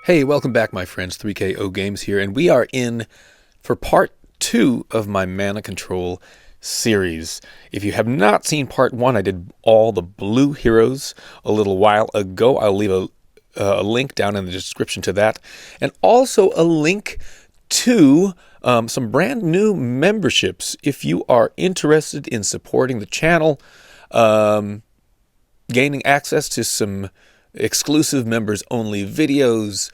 Hey, welcome back, my friends. 3KO Games here, and we are in for part 2 of my Mana Control series. If you have not seen part 1, I did all the blue heroes a little while ago. I'll leave a link down in the description to that, and also a link to some brand new memberships if you are interested in supporting the channel, gaining access to some exclusive members only videos,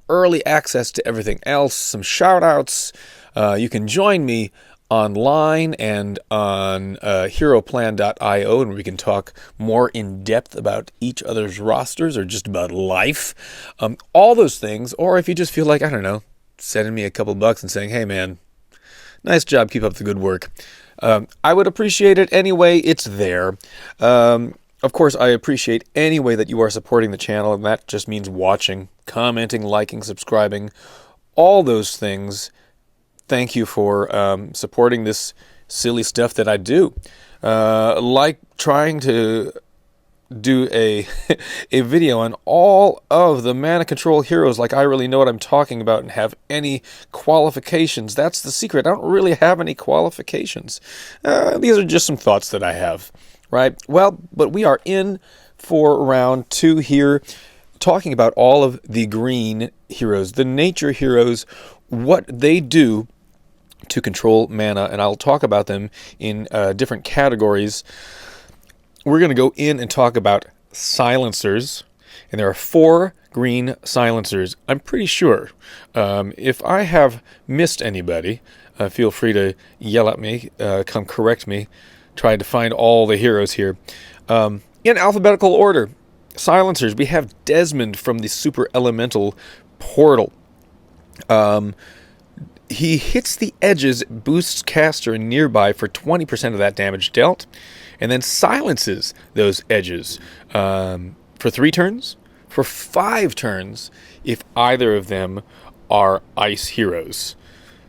early access to everything else, some shout outs. You can join me online and on heroplan.io, and we can talk more in depth about each other's rosters or just about life. All those things, or if you just feel like, I don't know, sending me a couple bucks and saying, hey man, nice job, keep up the good work. I would appreciate it anyway. It's there. Of course, I appreciate any way that you are supporting the channel, and that just means watching, commenting, liking, subscribing, all those things. Thank you for supporting this silly stuff that I do. Like trying to do a video on all of the Mana Control heroes like I really know what I'm talking about and have any qualifications. That's the secret. I don't really have any qualifications. These are just some thoughts that I have. Right? Well, but we are in for round 2 here, talking about all of the green heroes, the nature heroes, what they do to control mana, and I'll talk about them in different categories. We're going to go in and talk about silencers, and there are 4 green silencers, I'm pretty sure. If I have missed anybody, feel free to yell at me, come correct me. Trying to find all the heroes here. In alphabetical order, silencers, we have Desmond from the Super Elemental Portal. He hits the edges, boosts caster nearby for 20% of that damage dealt, and then silences those edges for 3 turns, for 5 turns, if either of them are ice heroes.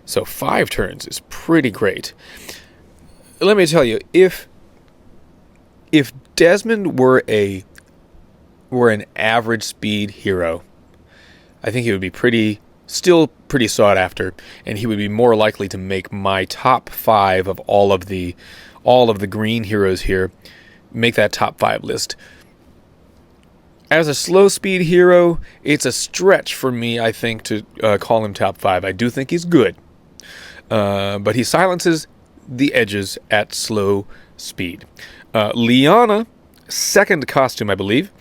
So 5 turns is pretty great. Let me tell you, if Desmond were an average speed hero, I think he would be still pretty sought after, and he would be more likely to make my top 5 of all of the green heroes here, make that top 5 list. As a slow speed hero, it's a stretch for me, I think, to call him top 5. I do think he's good, but he silences the edges at slow speed. Liana, second costume, I believe,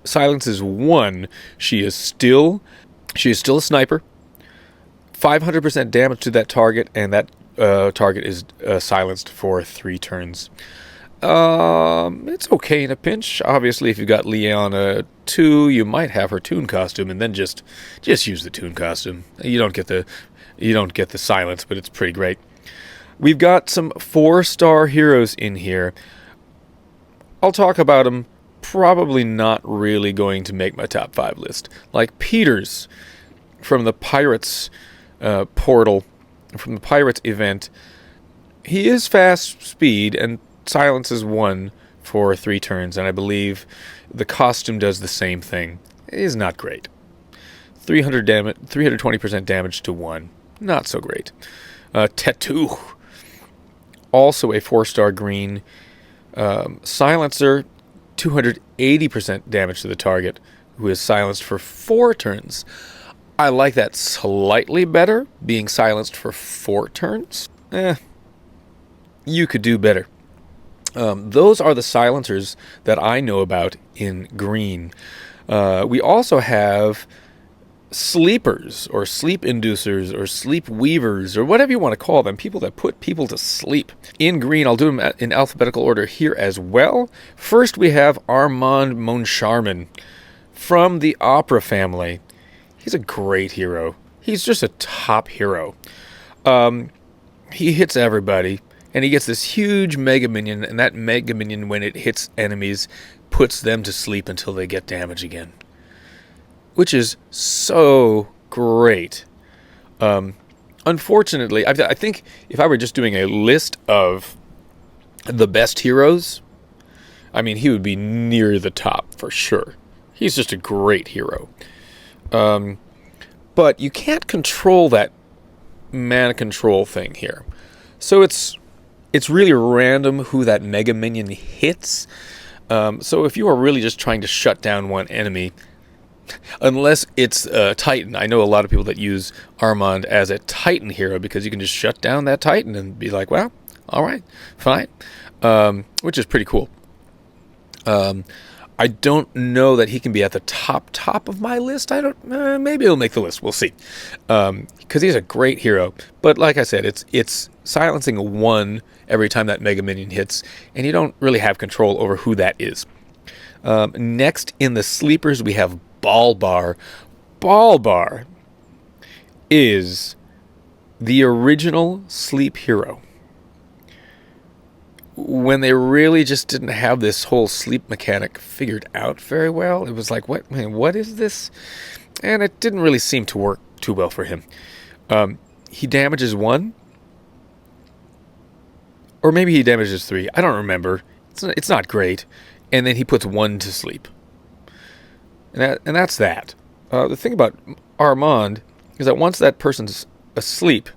silences 1. She is still a sniper. 500% damage to that target, and that target is silenced for 3 turns. It's okay in a pinch. Obviously, if you've got Liana 2, you might have her Toon costume, and then just use the Toon costume. You don't get the silence, but it's pretty great. We've got some 4-star heroes in here. I'll talk about them. Probably not really going to make my top 5 list. Like Peters from the Pirates portal, from the Pirates event. He is fast speed and silences 1 for 3 turns, and I believe the costume does the same thing. It is not great. 320% damage to 1. Not so great. Tattoo. Also a 4-star green silencer, 280% damage to the target, who is silenced for 4 turns. I like that slightly better, being silenced for 4 turns. You could do better. Those are the silencers that I know about in green. We also have sleepers, or sleep inducers, or sleep weavers, or whatever you want to call them, people that put people to sleep. In green, I'll do them in alphabetical order here as well. First, we have Armand Moncharmin from the Opera family. He's a great hero. He's just a top hero. He hits everybody, and he gets this huge Mega Minion, and that Mega Minion, when it hits enemies, puts them to sleep until they get damage again. Which is so great. Unfortunately, I think if I were just doing a list of the best heroes, I mean, he would be near the top for sure. He's just a great hero. But you can't control that mana control thing here. So it's really random who that Mega Minion hits. So if you are really just trying to shut down one enemy, unless it's Titan. I know a lot of people that use Armand as a Titan hero because you can just shut down that Titan and be like, well, all right, fine, which is pretty cool. I don't know that he can be at the top of my list. I don't. Maybe he'll make the list. We'll see. Because he's a great hero. But like I said, it's silencing one every time that Mega Minion hits, and you don't really have control over who that is. Next in the sleepers, we have Balbar. Balbar is the original sleep hero. When they really just didn't have this whole sleep mechanic figured out very well, it was like, what is this? And it didn't really seem to work too well for him. He damages 1, or maybe he damages 3. I don't remember. It's not great. And then he puts 1 to sleep. And that's that. The thing about Armand is that once that person's asleep,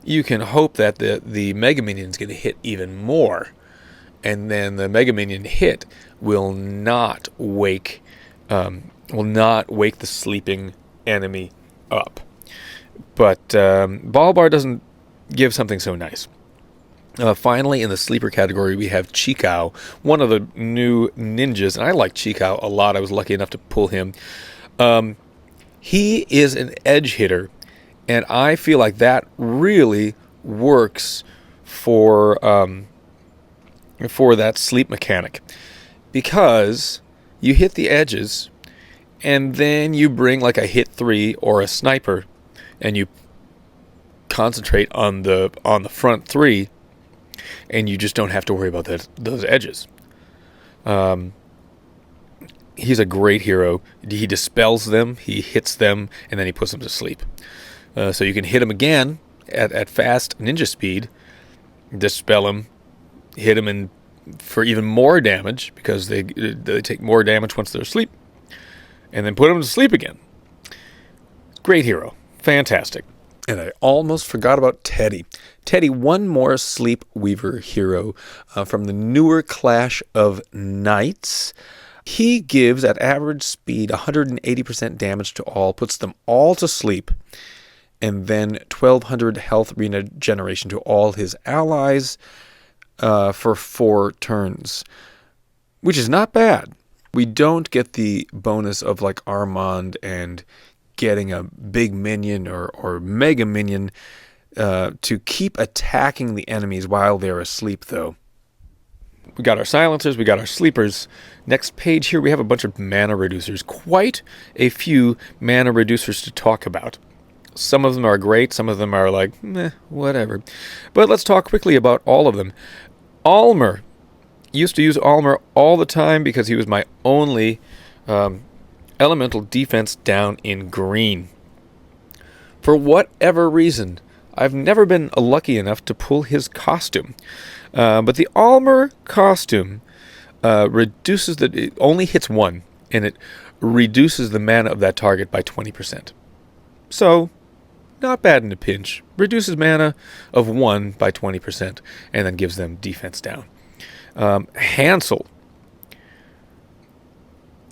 you can hope that the Mega Minion's going to hit even more. And then the Mega Minion hit will not wake the sleeping enemy up. But Balbar doesn't give something so nice. Finally, in the sleeper category, we have Chikao, one of the new ninjas, and I like Chikao a lot. I was lucky enough to pull him. He is an edge hitter, and I feel like that really works for that sleep mechanic, because you hit the edges, and then you bring like a hit 3 or a sniper, and you concentrate on the front 3. And you just don't have to worry about those edges. He's a great hero. He dispels them, he hits them, and then he puts them to sleep. So you can hit him again at fast ninja speed, dispel him, hit him for even more damage, because they take more damage once they're asleep, and then put him to sleep again. Great hero. Fantastic. And I almost forgot about Teddy. Teddy, one more Sleep Weaver hero from the newer Clash of Knights. He gives, at average speed, 180% damage to all, puts them all to sleep, and then 1200 health regeneration to all his allies for 4 turns, which is not bad. We don't get the bonus of like Armand and getting a big minion or mega minion to keep attacking the enemies while they're asleep, though. We got our silencers, we got our sleepers. Next page here, we have a bunch of mana reducers. Quite a few mana reducers to talk about. Some of them are great, some of them are like, whatever. But let's talk quickly about all of them. Almer. Used to use Almer all the time because he was my only elemental defense down in green. For whatever reason, I've never been lucky enough to pull his costume. But the Almer costume reduces it only hits 1, and it reduces the mana of that target by 20%. So, not bad in a pinch. Reduces mana of 1 by 20%, and then gives them defense down. Hansel.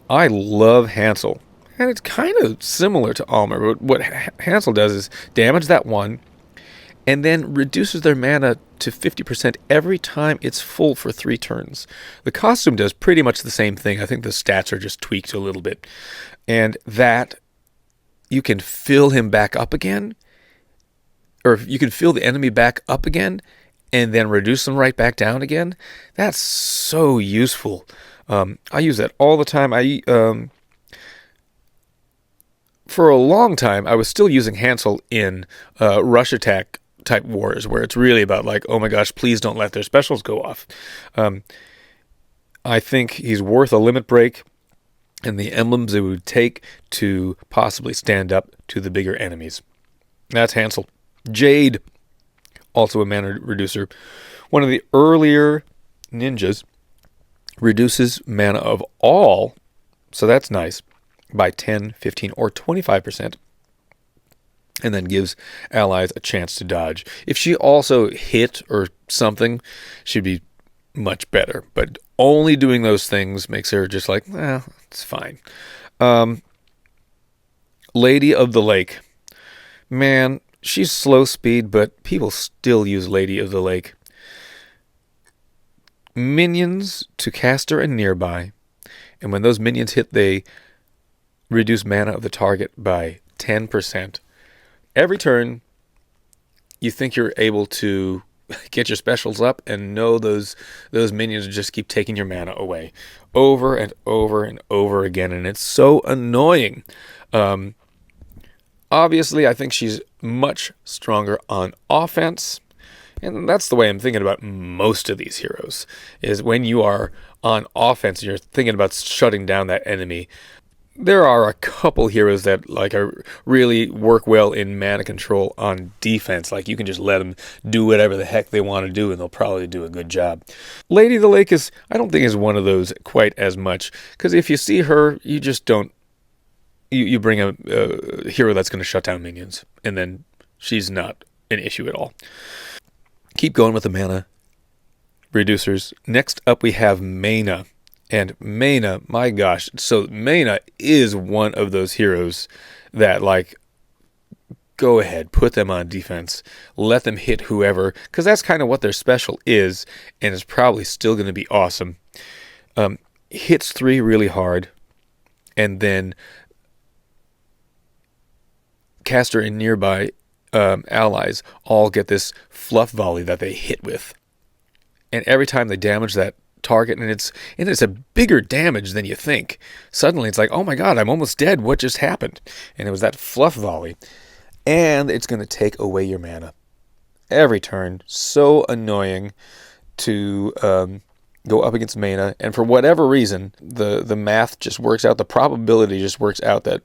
I love Hansel, and it's kind of similar to Almer. But what Hansel does is damage that 1, and then reduces their mana to 50% every time it's full for 3 turns. The costume does pretty much the same thing. I think the stats are just tweaked a little bit. And that, you can fill him back up again, or you can fill the enemy back up again, and then reduce them right back down again. That's so useful. I use that all the time. For a long time, I was still using Hansel in rush attack type wars, where it's really about like, oh my gosh, please don't let their specials go off. I think he's worth a limit break and the emblems it would take to possibly stand up to the bigger enemies. That's Hansel. Jade, also a mana reducer. One of the earlier ninjas, reduces mana of all, so that's nice. by 10, 15, or 25%, and then gives allies a chance to dodge. If she also hit or something, she'd be much better. But only doing those things makes her just like, it's fine. Lady of the Lake. Man, she's slow speed, but people still use Lady of the Lake. Minions to caster and nearby. And when those minions hit, they reduce mana of the target by 10%. Every turn, you think you're able to get your specials up, and no, those minions just keep taking your mana away over and over and over again, and it's so annoying. Obviously, I think she's much stronger on offense, and that's the way I'm thinking about most of these heroes, is when you are on offense and you're thinking about shutting down that enemy. There are a couple heroes that really work well in mana control on defense. Like, you can just let them do whatever the heck they want to do, and they'll probably do a good job. Lady of the Lake I don't think is one of those quite as much, because if you see her, you just don't. You bring a hero that's going to shut down minions, and then she's not an issue at all. Keep going with the mana reducers. Next up, we have Mena. And Mena, my gosh, so Mena is one of those heroes that, go ahead, put them on defense, let them hit whoever, because that's kind of what their special is, and it's probably still going to be awesome. Hits 3 really hard, and then caster and nearby allies all get this fluff volley that they hit with. And every time they damage that target, and it's a bigger damage than you think. Suddenly it's like, oh my god, I'm almost dead. What just happened? And it was that fluff volley. And it's going to take away your mana every turn. So annoying to go up against Mena. And for whatever reason, the math just works out. The probability just works out that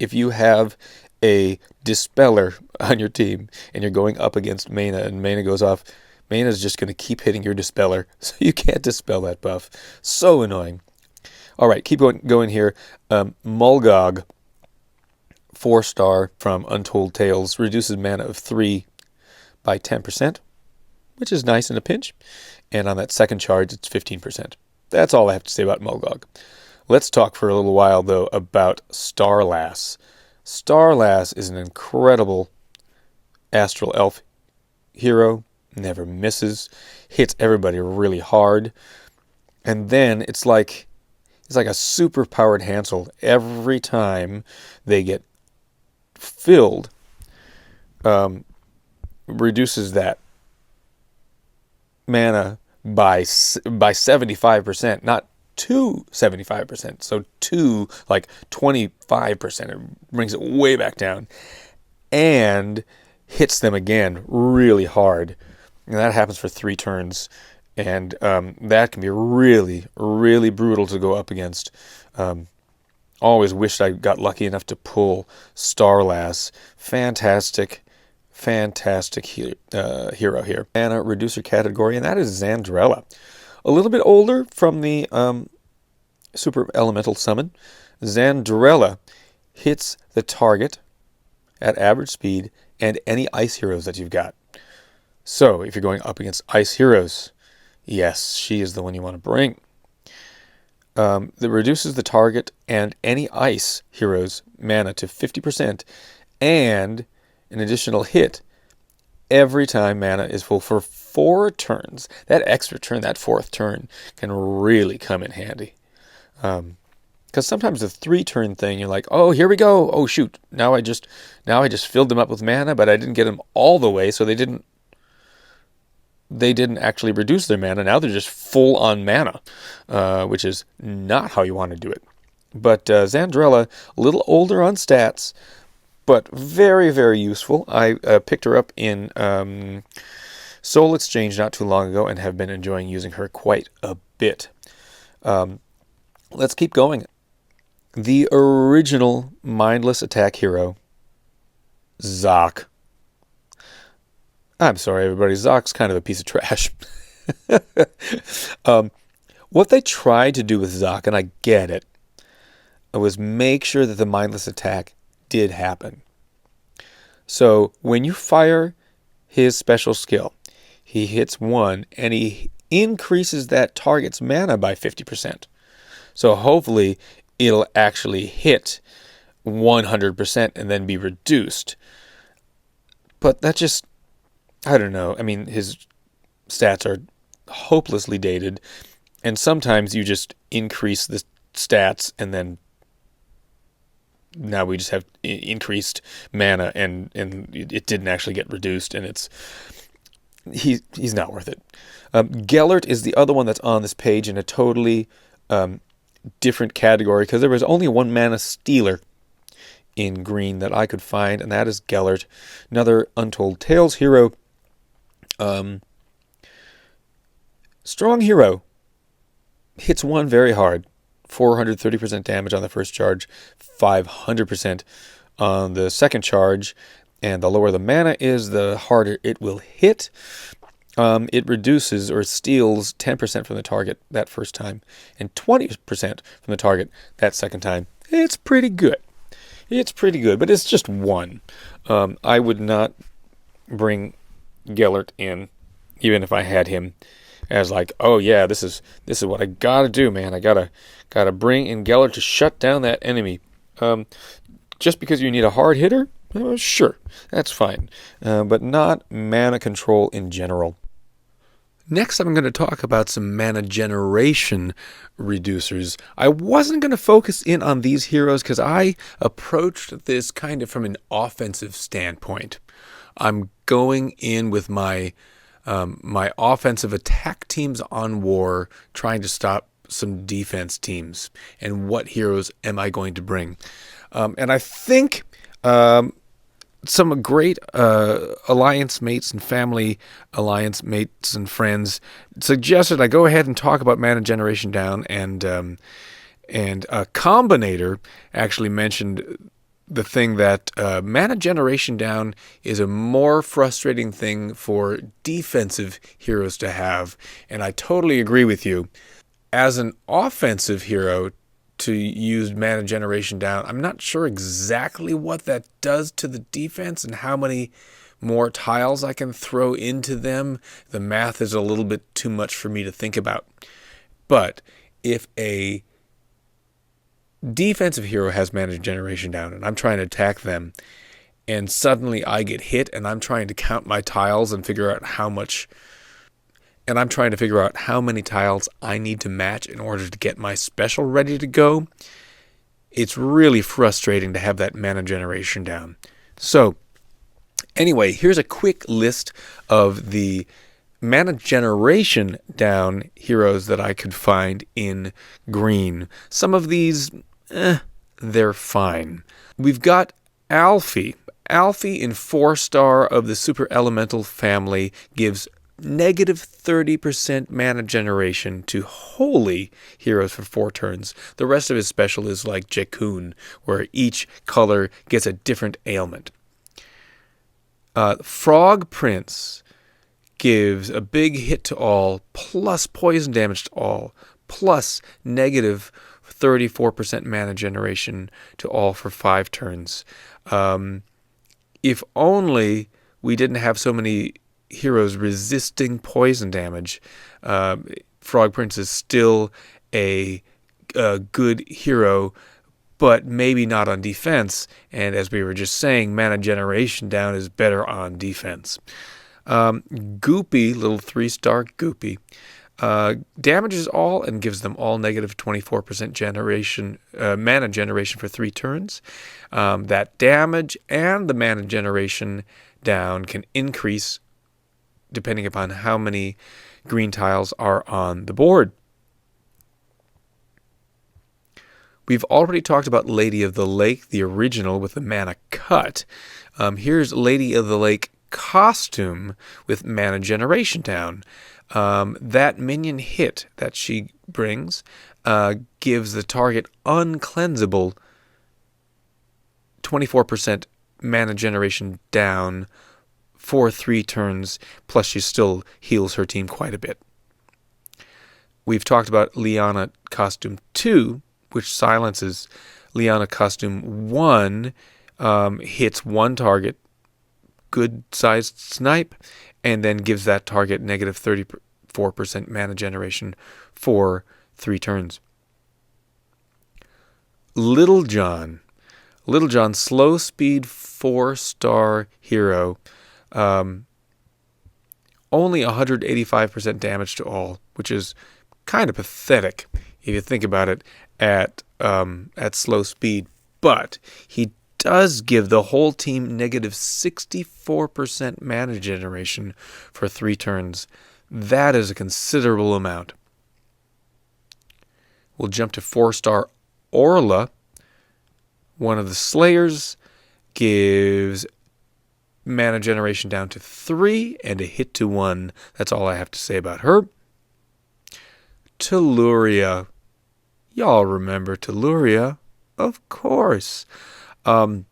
if you have a Dispeller on your team and you're going up against Mena and Mena goes off, Mena's just going to keep hitting your Dispeller, so you can't dispel that buff. So annoying. All right, keep going here. Mulgog, 4-star from Untold Tales, reduces mana of 3 by 10%, which is nice in a pinch. And on that second charge, it's 15%. That's all I have to say about Mulgog. Let's talk for a little while, though, about Starlass. Starlass is an incredible Astral Elf hero. Never misses, hits everybody really hard, and then it's like a super powered Hansel. Every time they get filled, reduces that mana by 75%, not to 75%, so to 25%. It brings it way back down, and hits them again really hard. And that happens for 3 turns, and that can be really, really brutal to go up against. Always wished I got lucky enough to pull Starlass. Fantastic hero here. Mana reducer category, and that is Xandrella. A little bit older from the Super Elemental Summon. Xandrella hits the target at average speed and any ice heroes that you've got. So, if you're going up against ice heroes, yes, she is the one you want to bring. That reduces the target and any ice heroes' mana to 50%, and an additional hit every time mana is full for 4 turns. That extra turn, that 4th turn, can really come in handy. Because sometimes the 3-turn thing, you're like, oh, here we go. Oh, shoot. Now I just filled them up with mana, but I didn't get them all the way, so they didn't actually reduce their mana. Now they're just full on mana, which is not how you want to do it. But Xandrella, a little older on stats, but very, very useful. I picked her up in Soul Exchange not too long ago and have been enjoying using her quite a bit. Let's keep going. The original mindless attack hero, Zac. I'm sorry, everybody. Zac's kind of a piece of trash. What they tried to do with Zac, and I get it, was make sure that the mindless attack did happen. So when you fire his special skill, he hits 1 and he increases that target's mana by 50%. So hopefully it'll actually hit 100% and then be reduced. But that just, I don't know. I mean, his stats are hopelessly dated, and sometimes you just increase the stats and then now we just have increased mana and it didn't actually get reduced, and he's not worth it. Gellert is the other one that's on this page in a totally different category because there was only 1 mana stealer in green that I could find, and that is Gellert, another Untold Tales hero. Strong hero. Hits 1 very hard. 430% damage on the first charge, 500% on the second charge, and the lower the mana is, the harder it will hit. It reduces or steals 10% from the target that first time, and 20% from the target that second time. It's pretty good. It's pretty good, but it's just 1. I would not bring Gellert in, even if I had him as like, oh yeah, this is what I gotta do, man. I gotta bring in Gellert to shut down that enemy. Just because you need a hard hitter, sure, that's fine, but not mana control in general. Next, I'm going to talk about some mana generation reducers. I wasn't going to focus in on these heroes because I approached this kind of from an offensive standpoint. I'm going in with my offensive attack teams on war, trying to stop some defense teams, and what heroes am I going to bring? And I think some great alliance mates and family alliance mates and friends suggested I go ahead and talk about mana generation down, and Combinator actually mentioned the thing that mana generation down is a more frustrating thing for defensive heroes to have, and I totally agree with you. As an offensive hero, to use mana generation down, I'm not sure exactly what that does to the defense and how many more tiles I can throw into them. The math is a little bit too much for me to think about. But if a defensive hero has mana generation down and I'm trying to attack them, and suddenly I get hit and I'm trying to count my tiles and figure out how many tiles I need to match in order to get my special ready to go, it's really frustrating to have that mana generation down. So, anyway, here's a quick list of the mana generation down heroes that I could find in green. Some of these, they're fine. We've got Alfie. Alfie in 4-star of the Super Elemental family gives negative 30% mana generation to holy heroes for 4 turns. The rest of his special is like Jakun, where each color gets a different ailment. Frog Prince gives a big hit to all, plus poison damage to all, plus negative 34% mana generation to all for 5 turns. If only we didn't have so many heroes resisting poison damage, Frog Prince is still a good hero, but maybe not on defense. And as we were just saying, mana generation down is better on defense. Goopy, little 3-star Goopy, damages all and gives them all negative 24% generation, mana generation for 3 turns. That damage and the mana generation down can increase depending upon how many green tiles are on the board. We've already talked about Lady of the Lake, the original with the mana cut. Here's Lady of the Lake costume with mana generation down. That minion hit that she brings gives the target uncleansable 24% mana generation down for 3 turns, plus she still heals her team quite a bit. We've talked about Liana Costume 2, which silences Liana Costume 1 hits one target, good-sized snipe, and then gives that target negative 34% mana generation for 3 turns. Little John, slow speed 4-star hero, only 185% damage to all, which is kind of pathetic if you think about it at slow speed. But he does give the whole team negative 64% mana generation for 3 turns. That is a considerable amount. We'll jump to 4-star Orla. One of the Slayers, gives mana generation down to 3 and a hit to 1. That's all I have to say about her. Telluria. Y'all remember Telluria? Of course. When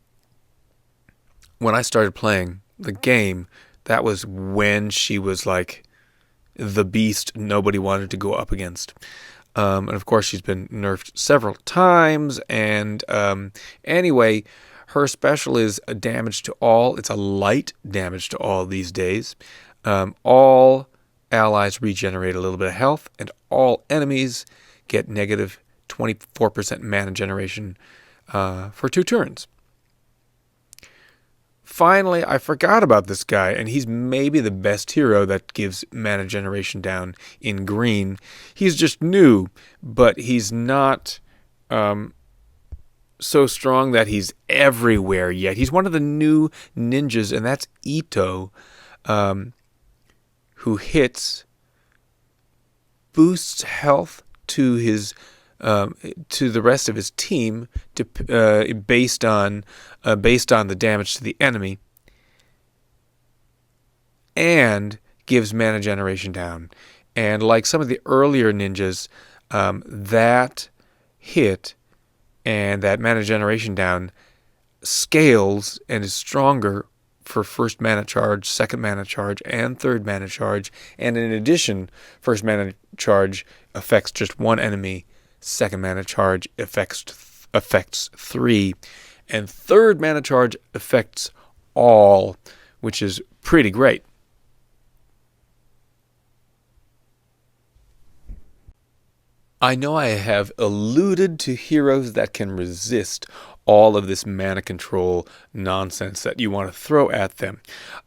I started playing the game, that was when she was like the beast nobody wanted to go up against. And of course, she's been nerfed several times. And anyway, her special is a damage to all. It's a light damage to all these days. All allies regenerate a little bit of health, and all enemies get negative 24% mana generation for 2 turns. Finally, I forgot about this guy, and he's maybe the best hero that gives mana generation down in green. He's just new, but he's not so strong that he's everywhere yet. He's one of the new ninjas, and that's Itto, who boosts health to his to the rest of his team based on the damage to the enemy, and gives mana generation down. And like some of the earlier ninjas, that hit and that mana generation down scales and is stronger for first mana charge, second mana charge, and third mana charge. And in addition, first mana charge affects just one enemy, second mana charge affects 3, and third mana charge affects all, which is pretty great. I know I have alluded to heroes that can resist all of this mana control nonsense that you want to throw at them.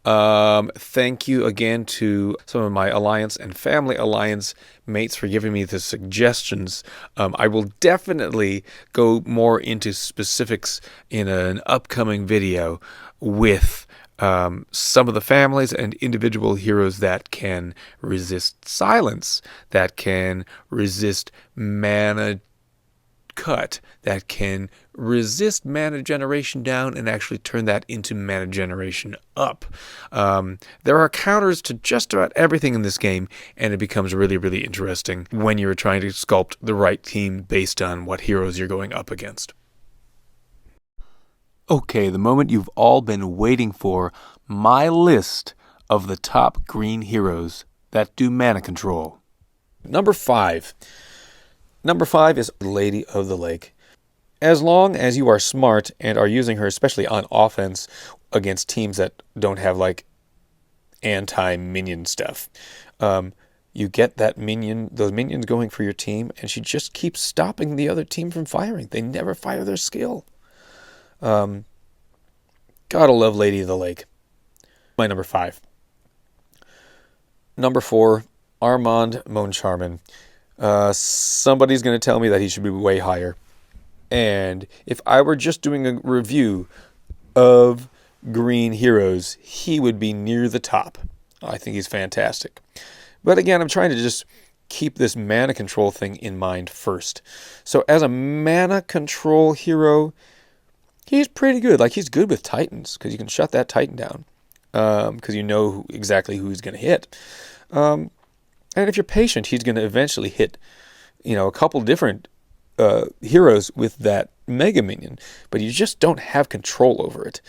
Thank you again to some of my Alliance and Family Alliance mates for giving me the suggestions. I will definitely go more into specifics in an upcoming video with some of the families and individual heroes that can resist silence, that can resist mana cut, that can resist mana generation down and actually turn that into mana generation up. There are counters to just about everything in this game, and it becomes really, really interesting when you're trying to sculpt the right team based on what heroes you're going up against. Okay, the moment you've all been waiting for, my list of the top green heroes that do mana control. Number 5. Number 5 is Lady of the Lake. As long as you are smart and are using her, especially on offense, against teams that don't have like anti-minion stuff, you get those minions going for your team, and she just keeps stopping the other team from firing. They never fire their skill. Gotta love Lady of the Lake. My number 5. Number 4, Armand Moncharmin. Somebody's going to tell me that he should be way higher. And if I were just doing a review of green heroes, he would be near the top. I think he's fantastic. But again, I'm trying to just keep this mana control thing in mind first. So as a mana control hero, he's pretty good. Like, he's good with Titans, because you can shut that Titan down, because you know exactly who he's going to hit. And if you're patient, he's going to eventually hit, a couple different heroes with that Mega Minion, but you just don't have control over it.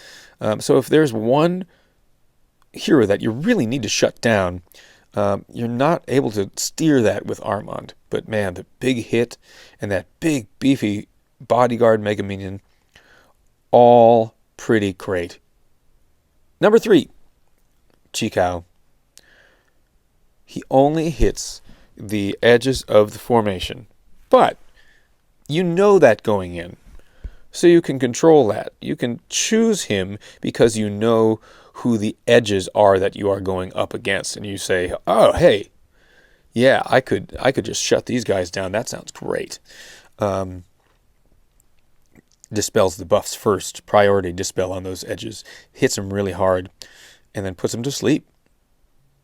So if there's one hero that you really need to shut down, you're not able to steer that with Armand. But man, the big hit and that big beefy Bodyguard Mega Minion, all pretty great. Number 3, Chikao. He only hits the edges of the formation, but you know that going in. So you can control that. You can choose him because you know who the edges are that you are going up against. And you say, oh, hey, yeah, I could just shut these guys down. That sounds great. Dispels the buffs first. Priority dispel on those edges. Hits them really hard. And then puts them to sleep.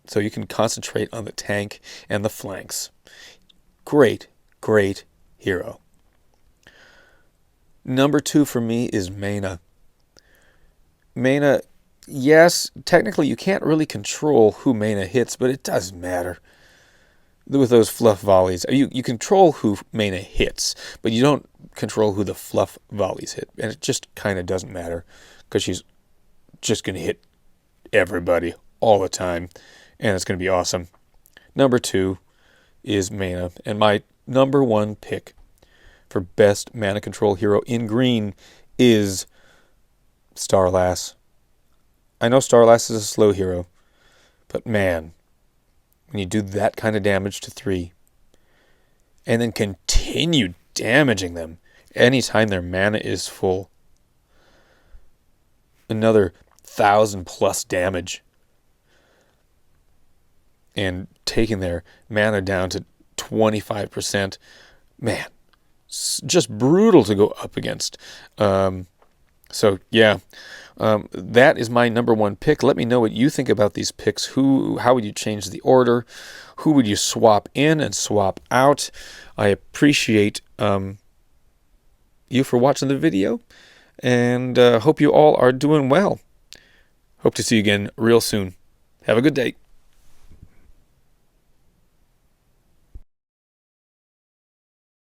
So you can concentrate on the tank and the flanks. Great, great hero. Number 2 for me is Mena. Mena, yes, technically you can't really control who Mena hits, but it doesn't matter. With those fluff volleys, you control who Mena hits, but you don't control who the fluff volleys hit. And it just kind of doesn't matter because she's just going to hit everybody all the time, and it's going to be awesome. Number 2 is Mena, and my number 1 pick for best mana control hero in green is Starlass. I know Starlass is a slow hero, but man, when you do that kind of damage to 3 and then continue damaging them anytime their mana is full, another 1,000+ damage, and taking their mana down to 25%, man, just brutal to go up against. So yeah, that is my number 1 pick. Let me know what you think about these picks. How would you change the order? Who would you swap in and swap out? I appreciate you for watching the video, and hope you all are doing well. Hope to see you again real soon. Have a good day.